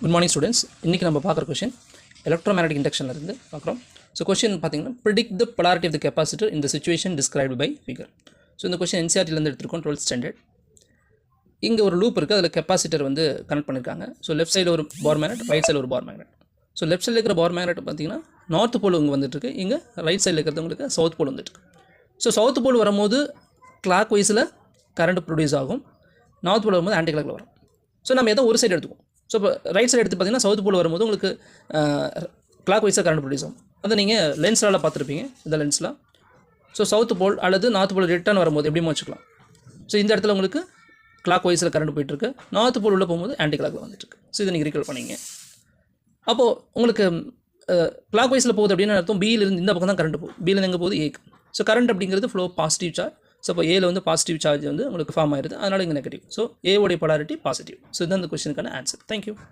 Good morning students. இன்னைக்கு நம்ம பார்க்குற கொஷின் எலக்ட்ரோமேக்னெட்டிக் இண்டக்ஷன்ல இருந்து பார்க்குறோம். ஸோ கொஷின் பார்த்தீங்கன்னா predict the polarity of the capacitor in the situation described by figure. So இந்த கொஷின் என்சிஆர்டிலேருந்து எடுத்துருக்கோம் 12th ஸ்டாண்டர்ட். இங்கே ஒரு லூப் இருக்குது, அதில் கெப்பாசிட்டர் வந்து கனெக்ட் பண்ணியிருக்காங்க. ஸோ லெஃப்ட் சைடில் ஒரு பார் மேக்னெட், ரைட் சைடில் ஒரு பார் மேக்னெட். ஸோ லெஃப்ட் சைடில் இருக்கிற பார் மேக்னெட் பார்த்தீங்கன்னா நார்த் போல் இங்கே வந்துட்டுருக்கு, இங்கே ரைட் சைடில் இருக்கிறது உங்களுக்கு சவுத் போல் வந்துட்டுருக்கு. ஸோ சவுத் போல் வரும்போது கிளாக் வைஸில் கரண்ட் ப்ரொடியூஸ் ஆகும், நார்த் போல் வரும்போது ஆன்டி கிளாக்கில் வரும். ஸோ நம்ம எதோ ஒரு சைடு எடுத்துக்குவோம். ஸோ இப்போ ரைட் சைடு எடுத்து பார்த்தீங்கன்னா சவுத் போல் வரும்போது உங்களுக்கு கிளாக் வைஸாக கரண்ட் ப்ரொடியூஸ் ஆகும். அதை நீங்கள் லென்ஸ்லால் பார்த்துருப்பீங்க, இந்த லென்ஸில். ஸோ சவுத் போல் அல்லது நார்த் போல் ரிட்டர்ன் வரும்போது எப்படியும் வச்சுக்கலாம். ஸோ இந்த இடத்துல உங்களுக்கு கிளாக் வைஸில் கரண்ட் போயிட்டுருக்கு, நார்த் போல் உள்ள போகும்போது ஆன்டி கிளாக்கில் வந்துட்டுருக்கு. ஸோ இதை நீங்கள் ரீகால் பண்ணிங்க. அப்போது உங்களுக்கு கிளாக் வைஸில் போகுது அப்படின்னு அர்த்தம் பியிலிருந்து இந்த பக்கம் தான் கரண்ட் போகுது, பியிலேருந்து எங்கே போகுது ஏக்கு. ஸோ கரண்ட் அப்படிங்கிறது ஃப்ளோ பாசிட்டிவ் சார்ஜ். ஸோ இப்போ ஏல வந்து பாசிட்டிவ் சார்ஜ் வந்து உங்களுக்கு ஃபார்ம் ஆயிருது, அதனால் இங்கே நெகட்டிவ். ஸோ ஏவோடைய பொலாரிட்டி பாசிட்டிவ். ஸோ இதுதான் இந்த கொஸ்டினுக்கான ஆன்சர். தேங்க்யூ.